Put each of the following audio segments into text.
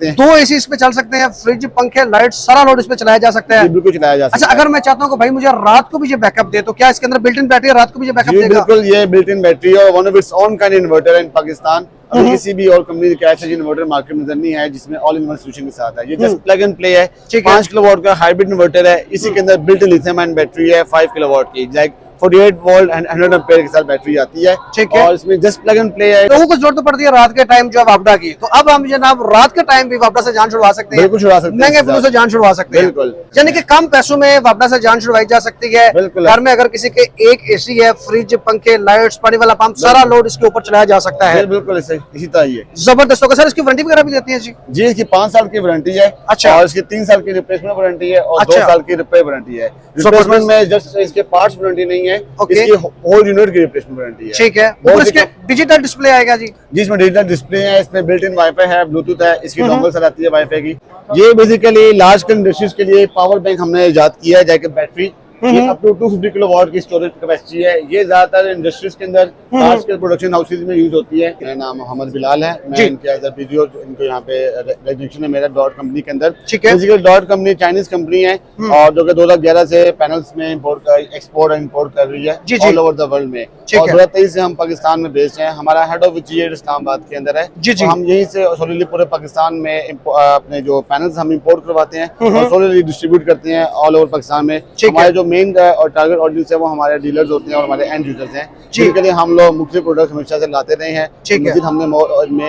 सकते हैं। 2 एसी इस पे चल सकते हैं, फ्रिज, पंखे, लाइट, सारा लोड इस पे चलाया जा सकता है। बिल्कुल चलाया जा सकता है। अच्छा, अगर मैं चाहता हूँ कि भाई मुझे रात को भी ये बैकअप दे, तो क्या इसके अंदर बिल्ट इन बैटरी रात को भी ये बैकअप देगा? बिल्कुल, ये बिल्ट इन बैटरी और one of its own kind inverter है इन पाकिस्तान। अभी किसी भी और कंपनी का ऐसा इन्वर्टर मार्केट में नजर नहीं है जिसमें ऑल इन वन सोल्यूशन के साथ है। ये जस्ट प्लग एंड प्ले है। 5 किलोवाट का हाइब्रिड इन्वर्टर है। इसी के अंदर built in lithium ion battery है 5 किलोवाट की, लाइक 48 वोल्ट एंड 100 एम्पीयर के साथ बैटरी आती है। ठीक है। और इसमें जस्ट प्लग एंड प्ले है। लोगों को जरूरत तो पड़ती है रात के टाइम जो वापडा की, तो अब हम जनाब रात के टाइम भी वापडा से जान छुड़वा सकते हैं। बिल्कुल छुड़वा सकते हैं, महंगे फोन से जान छुड़वा सकते हैं। बिल्कुल, यानी कि कम पैसों में वापडा से जान छुड़वाई जा सकती है। बिल्कुल। घर में अगर किसी के एक एसी है, फ्रिज, पंखे, लाइट्स, पानी वाला पंप, सारा लोड इसके ऊपर चलाया जा सकता है। बिल्कुल इसी तरह ही है। जबरदस्त होगा सर। इसकी वारंटी वगैरह भी देती है जी? जी, इसकी 5 साल की वारंटी है। अच्छा। और इसकी 3 साल की रिप्लेसमेंट वारंटी है और 2 अच्छा। साल की रिपेयर वारंटी है। रिप्लेसमेंट में जस्ट इसके पार्ट्स वारंटी नहीं है, इसकी होल यूनिट की रिप्लेसमेंट वारंटी है। ठीक है। ऊपर इसके डिजिटल डिस्प्ले आएगा जी? जी, इसमें डिजिटल डिस्प्ले है, इसमें बिल्ट इन वाईफाई है, ब्लूटूथ है, इसकी डोंगल सर आती है वाईफाई की। ये बेसिकली लार्ज स्केल इंडस्ट्रीज के लिए पावर बैंक हमने इजाद किया है, जैसे बैटरी ये अप टू 250 किलोवाट की स्टोरेज कैपेसिटी है। ये ज्यादातर इंडस्ट्रीज के अंदर लार्ज स्केल प्रोडक्शन हाउसेज में यूज होती है। मेरा नाम मोहम्मद बिलाल है, मैं इनके एज अ वीडियो इनको यहाँ पे रजिस्ट्रेशन है मेरा डॉट कंपनी के अंदर। ठीक है। Basically dot company Chinese company है और जो कि 2011 से पैनल्स में एक्सपोर्ट और इम्पोर्ट कर रही है ऑल ओवर द वर्ल्ड में। और 2023 से हम पाकिस्तान में बेस्ड हैं। हमारा हेड ऑफिस ये इस्लामाबाद के अंदर है। तो हम यहीं से सोलरली पूरे पाकिस्तान में अपने जो पैनल्स हम इम्पोर्ट करवाते हैं और सोलरली डिस्ट्रीब्यूट करते हैं ऑल ओवर पाकिस्तान में। हमारे जो मेन और टारगेट ऑडियंस है वो हमारे डीलर्स होते हैं और हमारे एंड यूजर्स हैं, जिनके लिए हम लोग मुख्तलिफ प्रोडक्ट हमेशा से लाते रहे हैं। मजीद हमने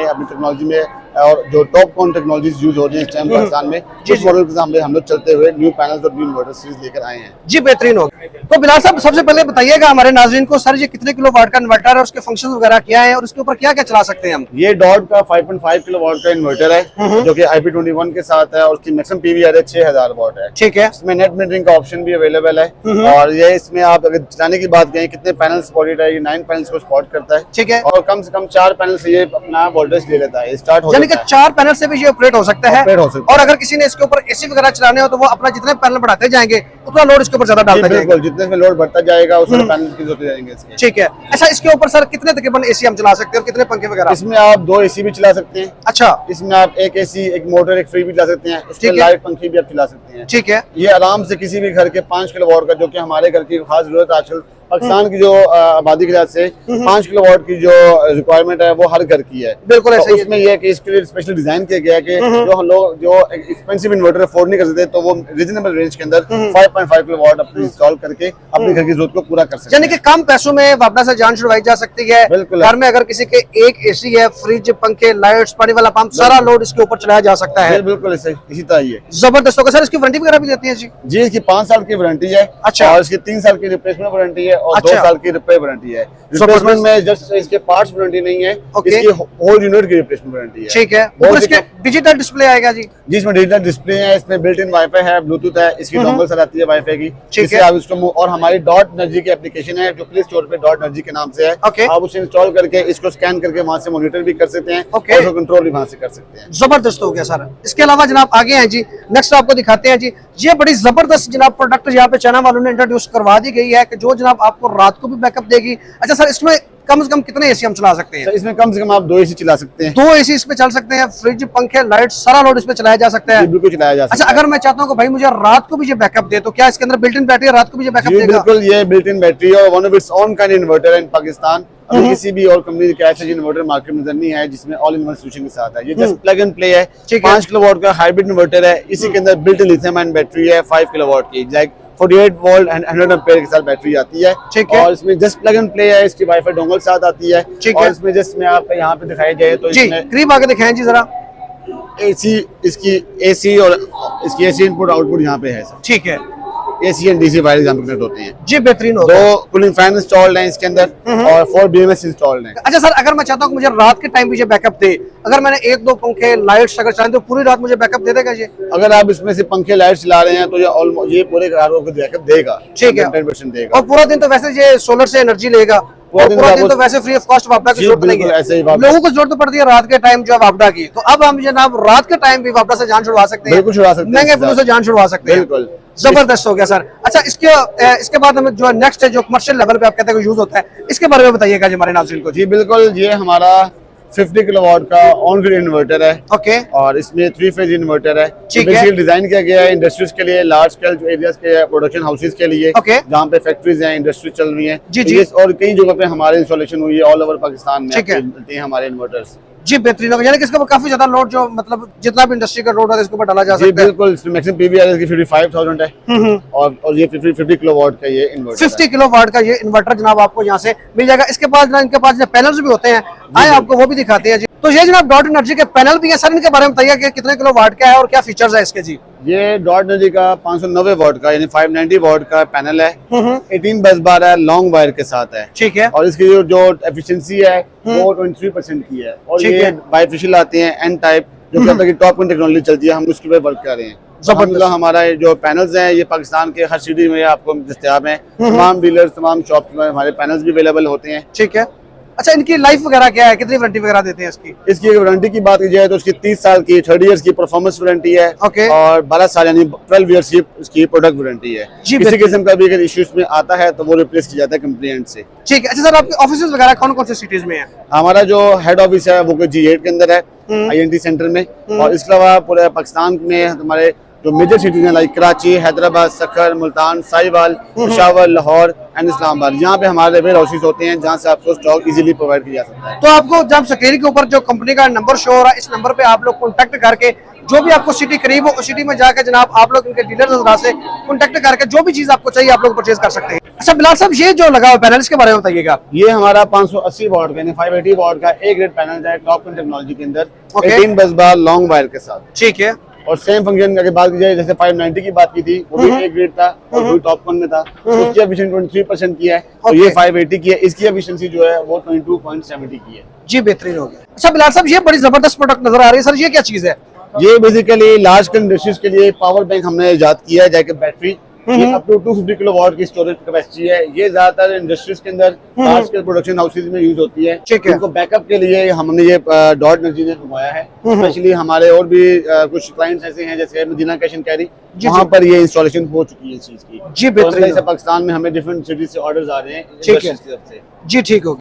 अपनी टेक्नोलॉजी में और जो टॉप कौन टेक्नोलॉजीज यूज हो रही है इस टाइम पाकिस्तान में, जिस मॉडल के सामने हम लोग चलते हुए न्यू पैनल्स और न्यू इन्वर्टर सीरीज लेकर आए हैं। जी, बेहतरीन हो। तो बिलाल साहब, सबसे पहले बताइएगा हमारे नाज़रीन को, सर ये कितने किलोवाट का इन्वर्टर है, उसके फंक्शन वगैरह क्या है और उसके ऊपर क्या क्या चला सकते हैं हम? ये डॉट का 5.5 किलोवाट का इन्वर्टर है जो कि IP21 के साथ है और उसकी मैक्सिमम PVR है 6000 वाट है। ठीक है। इसमें नेट मीटरिंग का ऑप्शन भी अवेलेबल है और ये इसमें आप अगर चलाने की बात करें कितने पैनल सपोर्टेड है, ये 9 पैनल्स को सपोर्ट करता है। ठीक है। और कम से कम 4 पैनल से ये अपना वोल्टेज ले लेता है, स्टार्ट हो यानी कि 4 पैनल से भी ये ऑपरेट हो सकता है। और अगर किसी ने इसके ऊपर एसी वगैरह चलाने हो तो वो अपना जितने पैनल बढ़ाते जाएंगे उतना लोड इसके ऊपर ज्यादा डालता जाएगा। जितने में लोड बढ़ता जाएगा उतने पैनल की जरूरत जाएंगे इसके। ठीक है। अच्छा, इसके ऊपर सर कितने तकरीबन एसी हम चला सकते हैं और कितने पंखे वगैरह? इसमें आप 2 एसी भी चला सकते हैं। अच्छा। इसमें आप एक एसी, एक मोटर, एक फ्री भी चला सकते हैं। उसमें लाइट पंखे भी आप चला सकते हैं। ठीक है। ये आराम से किसी भी घर के 5 किलोवाट का, जो कि हमारे घर की खास जरूरत आजकल पाकिस्तान की जो आबादी के लिहाज से 5 किलोवाट की जो रिक्वायरमेंट है वो हर घर की है। बिल्कुल ऐसे ही। इसमें यह है कि इसके लिए स्पेशल डिजाइन किया गया है कि जो हम लोग जो एक्सपेंसिव इन्वर्टर अफोर्ड नहीं कर सकते तो वो रीजनेबल रेंज के अंदर 5.5 किलोवाट अपनी इंस्टॉल करके अपने घर की जरूरत को पूरा कर सकते हैं। यानी कि कम पैसों में वापडा से जान छुड़वाई जा सकती है। बिल्कुल। घर में अगर किसी के एक एसी है, फ्रिज, पंखे, लाइट्स, पानी वाला पंप, सारा लोड इसके ऊपर चलाया जा सकता है। बिल्कुल इसी तरह ही है। जबरदस्त होगा सर। इसकी वारंटी वगैरह भी देती है जी? जी, इसकी 5 साल की वारंटी है। अच्छा। और इसकी 3 साल की रिप्लेसमेंट वारंटी है और 2 साल की रिपेयर वारंटी है। रिप्लेसमेंट में जस्ट इसके पार्ट्स वारंटी नहीं है, इसकी होल यूनिट की रिप्लेसमेंट वारंटी है। ठीक है। ऊपर इसके डिजिटल डिस्प्ले आएगा जी? जी, इसमें डिजिटल डिस्प्ले है, इसमें बिल्ट इन वाईफाई है, ब्लूटूथ है, इसकी डोंगल सर आती है वाईफाई की। ठीक है। आप इसको और हमारी डॉट एनर्जी की एप्लीकेशन है जो प्ले स्टोर पे डॉट एनर्जी के नाम से है। आप उसे इंस्टॉल करके इसको स्कैन करके वहां से मॉनिटर भी कर सकते हैं और कंट्रोल भी वहां से कर सकते हैं। जबरदस्त हो गया सर। इसके अलावा जनाब आगे हैं जी, नेक्स्ट आपको दिखाते हैं जी। ये बड़ी जबरदस्त जनाब प्रोडक्ट यहाँ पे चाइना वालों ने इंट्रोड्यूस करवा दी गई है कि जो जनाब आपको रात को भी बैकअप देगी। अच्छा सर, इसमें कम से कम कितने एसी हम चला सकते हैं? इसमें कम से कम आप 2 एसी चला सकते हैं। 2 एसी इस पे चल सकते हैं, फ्रिज, पंखे, लाइट, सारा लोड इस पे चलाया जा सकता है। बिल्कुल चलाया जा सकता है। अच्छा, अगर मैं चाहता हूँ कि भाई मुझे रात को भी ये बैकअप दे, तो क्या इसके अंदर बिल्ट इन बैटरी रात को भी ये बैकअप देगा? बिल्कुल, ये बिल्ट इन बैटरी और one of its own kind inverter है इन पाकिस्तान। अभी किसी भी और कंपनी का ऐसा इन्वर्टर मार्केट में नजर नहीं है जिसमें ऑल इन वन सोल्यूशन के साथ है। ये जस्ट प्लग एंड प्ले है। 5 किलोवाट का हाइब्रिड इन्वर्टर है। इसी के अंदर built in lithium ion battery है 5 किलोवाट की, लाइक 48 वोल्ट एंड 100 एम्पीयर के साथ बैटरी आती है। ठीक है। और इसमें जस्ट प्लग एंड प्ले है, इसकी वाईफाई डोंगल साथ आती है। और इसमें जस्ट में आपको यहाँ पे दिखाई जाए तो इसमें करीब आगे दिखाएं जी जरा। एसी, इसकी एसी और इसकी एसी इनपुट आउटपुट यहाँ पे है सर। ठीक है। AC एंड DC वायर्स यहाँ पे कनेक्ट होते हैं। जी, बेहतरीन हो। 2 कूलिंग फैन इंस्टॉल्ड हैं इसके अंदर और 4 BMS इंस्टॉल्ड हैं। अच्छा सर, अगर मैं चाहता हूँ मुझे रात के टाइम भी ये बैकअप दे, अगर मैंने 1-2 पंखे, लाइट्स अगर चलाए तो पूरी रात मुझे बैकअप दे देगा ये? अगर आप इसमें से पंखे लाइट चला रहे हैं तो ये पूरे घर को बैकअप देगा। ठीक है। 10% देगा। और पूरा दिन तो वैसे ये सोलर से एनर्जी लेगा, पूरा दिन तो वैसे फ्री ऑफ कॉस्ट वापडा की जरूरत नहीं है। लोगों को जरूरत पड़ती है रात के टाइम जो वापडा की, तो अब हम जनाब रात के टाइम भी वापडा से जान छुड़वा सकते हैं। बिल्कुल छुड़वा सकते हैं, महंगे फोन से जान छुड़वा सकते हैं। बिल्कुल जबरदस्त हो गया सर। अच्छा, इसके बाद हमें जो नेक्स्ट है जो कमर्शियल लेवल पे आप कहते हैं यूज होता है, इसके बारे में बताइएगा जी हमारे नाज़रीन को। जी बिल्कुल, ये हमारा 50 किलोवाट का ऑन ग्रिड इन्वर्टर है। ओके, और इसमें 3 फेज इन्वर्टर है। ठीक है। बेसिकली डिजाइन किया गया है इंडस्ट्रीज के लिए, लार्ज स्केल जो एरियाज के प्रोडक्शन हाउसेज के लिए, ओके। जहाँ पे फैक्ट्रीज हैं, इंडस्ट्री चल रही हैं। जी, तो जी। ये और कई जगहों पे हमारे इंस्टॉलेशन हुई है ऑल ओवर पाकिस्तान में। ठीक है। आपको मिलते हैं हमारे इन्वर्टर्स। जी बेहतरीन होगा, यानी कि इसके ऊपर काफी ज्यादा लोड जो मतलब जितना भी इंडस्ट्री का लोड है इसके ऊपर डाला जा जी सकता है। बिल्कुल, मैक्सिमम पीवीआर की 55,000 है। और ये 50 किलोवाट का ये इन्वर्टर 50 किलोवाट का ये इन्वर्टर जनाब आपको यहाँ से मिल जाएगा। इसके पास इनके पास पैनल्स भी होते हैं, आए आपको वो भी दिखाते हैं जी। तो ये जनाब डॉट एनर्जी के पैनल भी है सर, इनके बारे में बताइए कि कितने किलोवाट का है और क्या फीचर्स है इसके जी। ये डॉट एनर्जी का 590 वाट का यानी 590 वाट का पैनल है। 18 बस बार है, लॉन्ग वायर के साथ है। ठीक है। और इसकी जो एफिशिएंसी है वो 23% की है। और ठीक ये है। बाइफेशियल आते हैं एन टाइप, जो कहता है कि टॉप टेक्नोलॉजी चलती है, हम उसके पे वर्क कर रहे हैं। जबरदस्त। हमारा जो पैनल्स हैं ये पाकिस्तान के हर सिटी में आपको दस्तयाब हैं। तमाम डीलर्स, तमाम शॉप में हमारे पैनल्स भी अवेलेबल होते हैं। ठीक है। अच्छा, इनकी लाइफ वगैरह क्या है, कितनी वारंटी वगैरह देते हैं इसकी? इसकी वारंटी की बात की जाए तो इसकी 30 साल की 30 इयर्स की परफॉर्मेंस वारंटी है। ओके। और 12 साल यानी 12 इयर्स की इसकी प्रोडक्ट वारंटी है। जी, किसी किस्म का भी अगर इश्यूज में आता है तो वो रिप्लेस किया जाता है कंपनी एंड से। ठीक है। अच्छा सर, आपके ऑफिस वगैरह कौन कौन से सिटीज में है? हमारा जो हेड ऑफिस है वो G8 के अंदर है, INT सेंटर में। और इसके अलावा पूरे पाकिस्तान में हमारे जो मेजर सिटीज हैं लाइक कराची, हैदराबाद, सखर, मुल्तान, साहिवाल, पेशावर, लाहौर एंड इस्लामाबाद, यहाँ पे हमारे वेयर हाउसेज होते हैं जहाँ से आपको स्टॉक इजीली प्रोवाइड किया जा सकता है। तो आपको जब स्क्रीन के ऊपर जो कंपनी का नंबर शो हो रहा है, इस नंबर पे आप लोग कॉन्टेक्ट करके जो भी आपको सिटी करीब हो उस सिटी में जाकर जनाब आप लोग इनके डीलर से कॉन्टेक्ट करके जो भी चीज आपको चाहिए आप लोग परचेज कर सकते हैं। अच्छा बिलाल साहब, ये जो लगा हुआ पैनल इसके बारे में बताइएगा। ये हमारा 580 वाट का यानी 580 वाट का ए ग्रेड पैनल है टॉप टेक्नोलॉजी के अंदर। ओके। 18 बस बार लॉन्ग वायर के साथ। ठीक है। और सेम फंक्शन की बात की जाए, जैसे 590 की बात की थी वो भी ए ग्रेड था और वो टॉप वन में था, उसकी एफिशिएंसी 23% की है। और ये 580 की है, इसकी एफिशिएंसी जो है वो 22.70 की है। जी बेहतरीन हो गया। अच्छा बिलाल साहब, ये बड़ी जबरदस्त प्रोडक्ट नजर आ रही है सर, ये क्या चीज है? ये बेसिकली लार्ज इंडस्ट्रीज के लिए पावर बैंक हमने इजाद किया है, जैसे बैटरी। ये अप टू 250 किलोवाट की स्टोरेज कैपेसिटी है। ये ज्यादातर इंडस्ट्रीज के अंदर लार्ज स्केल प्रोडक्शन हाउसेज में यूज होती है। ठीक है। इनको बैकअप के लिए हमने ये डॉट एनर्जी ने मंगवाया है। स्पेशली हमारे और भी कुछ क्लाइंट्स ऐसे हैं जैसे मदीना कैश एंड कैरी, वहाँ पर ये इंस्टॉलेशन हो चुकी है इस चीज की। जी बेहतरीन। पाकिस्तान में हमें डिफरेंट सिटीज से ऑर्डर्स आ रहे हैं। ठीक है। जी ठीक हो गया।